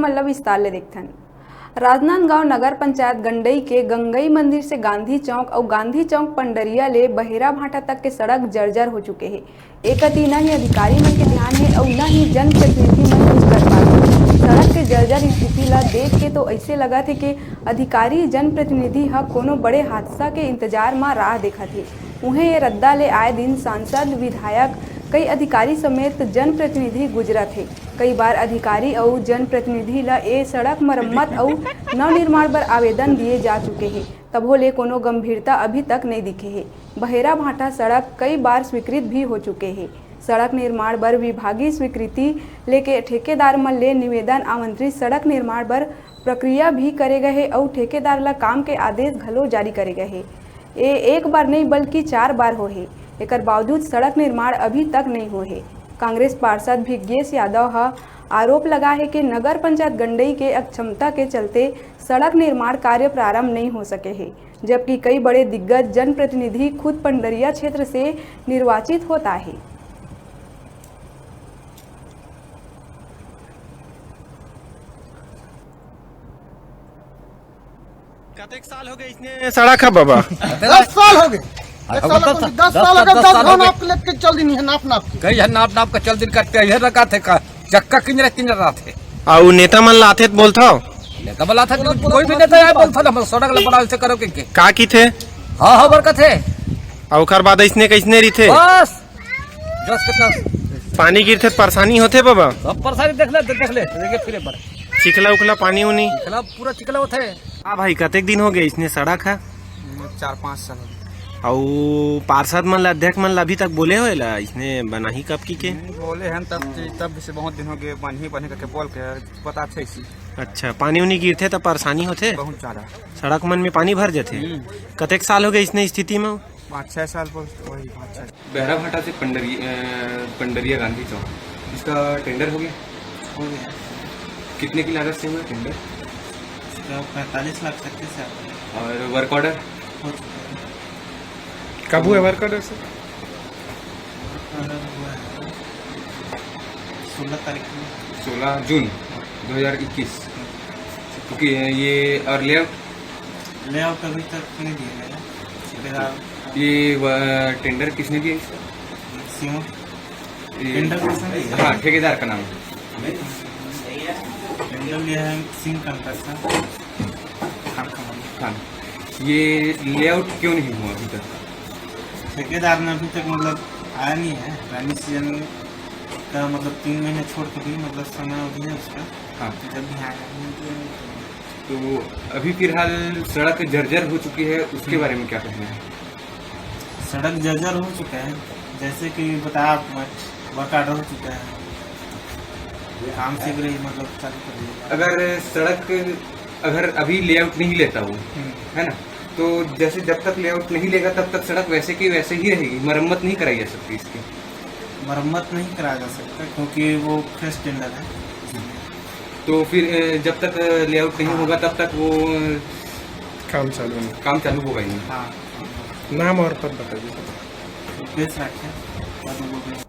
मन ला विस्तार ले देखथन। राजनांदगांव नगर पंचायत गंडई के गंगई मंदिर से गांधी चौक और गांधी चौक पंडरिया ले बहेरा भाटा तक के सड़क जर्जर हो चुके हैं। एक न ही अधिकारी मन के ध्यान है और न ही जनप्रतिनिधि मन कुछ कर पाते। सड़क के जर्जर स्थिति ला देख के तो ऐसे लगा थे कि अधिकारी जनप्रतिनिधि ह कोनो बड़े हादसा के इंतजार में राह देखा थे। उन्हें ये रद्दा ले आए दिन सांसद, विधायक, कई अधिकारी समेत जनप्रतिनिधि गुजरा थे। कई बार अधिकारी और जनप्रतिनिधि ला ए सड़क मरम्मत और नवनिर्माण पर आवेदन दिए जा चुके हैं, तब ले कोनो गंभीरता अभी तक नहीं दिखे है। बहेरा भाटा सड़क कई बार स्वीकृत भी हो चुके हैं। सड़क निर्माण पर विभागीय स्वीकृति लेके ठेकेदार मन ले निवेदन आमंत्रित सड़क निर्माण पर प्रक्रिया भी करे गए और ठेकेदार ला काम के आदेश घलो जारी करे गए। ये एक बार नहीं बल्कि 4 बार हो है। एकर बावजूद सड़क निर्माण अभी तक नहीं हो है। कांग्रेस पार्षद भिग्येश यादव हा आरोप लगा है कि नगर पंचायत गंडई के अक्षमता के चलते सड़क निर्माण कार्य प्रारंभ नहीं हो सके हैं, जबकि कई बड़े दिग्गज जनप्रतिनिधि खुद पंडरिया क्षेत्र से निर्वाचित होता है। कतेक साल हो गए इसने सड़क है बाबा? 10 साल हो गए। 10 साल हो गए। 10 नाप लेके चल दिन है, नाप गई है, नाप का चल दिन कटते इधर रखा थे का चक्का किंजर रहा थे। और नेता मन लाते बोलता हो? नेता बोला था कोई भी नेता आया बोलता ना सड़क ला बड़ा से करो के का की थे? हां बरकत है। और ओकर बाद इसने कैसने रही थे? बस जस कितना पानी गिरते परेशानी होते बाबा? सब परेशानी देख ले देखिए फिर एक बार चिकला उकला पानी उनी चिकला पूरा चिकला होता है। हाँ भाई, कतेक दिन हो गए इसने सड़क है? 4-5 साल हो गए। और पार्षद मन ला, अध्यक्ष मन ला अभी तक बोले हो ला इसने बना ही कब की के? बोले हैं तब से बहुत दिन हो गए, बने करके बोल के पता थे इसी। अच्छा, पानी उनी गिरते तो परेशानी होते? बहुत ज्यादा। सड़क मन में पानी भर जाते? कतेक साल हो गए इसने स्थिति में? 5-6 साल वही 5-6। बहरा भाटा से पंडरिया गांधी चौक, इसका टेंडर हो गया? हो गया। कितने की लागत से हुआ टेंडर? 45 लाख तक से। और वर्क ऑर्डर हो चुका है। कब हुआ वर्क ऑर्डर से? 16 तारीख में। 16 जून 2021। क्योंकि ये और लेआउट अभी तक नहीं दिया गया। ये टेंडर किसने दिया इसका? टेंडर किसने दिया? हाँ, ठेकेदार का नाम टेंडर लिया है सिंह कंस्ट्रक्शन खान। ये लेआउट क्यों नहीं हुआ अभी तक? ठेकेदार ने अभी तक मतलब आया नहीं है। रानी सीजन का मतलब 3 महीने छोड़ के भी मतलब समय अवधि है उसका। हाँ, जब भी आया तो अभी फिलहाल सड़क जर्जर हो चुकी है, उसके बारे में क्या कहना है? सड़क जर्जर हो चुका है, जैसे कि बताया वर्क ऑर्डर हो चुका है, काम शीघ्र ही मतलब चालू कर दिया। अगर सड़क अभी लेआउट नहीं लेता वो, है ना, तो जैसे जब तक लेआउट नहीं लेगा तब तक सड़क वैसे की वैसे ही रहेगी, मरम्मत नहीं कराई जा सकती इसकी? मरम्मत नहीं कराया जा सकता क्योंकि वो फ्रेश टेंडर है। तो फिर जब तक लेआउट नहीं होगा तब तक वो काम चालू होगा ही नहीं। हाँ, नाम और पद बताइए। बेच रखे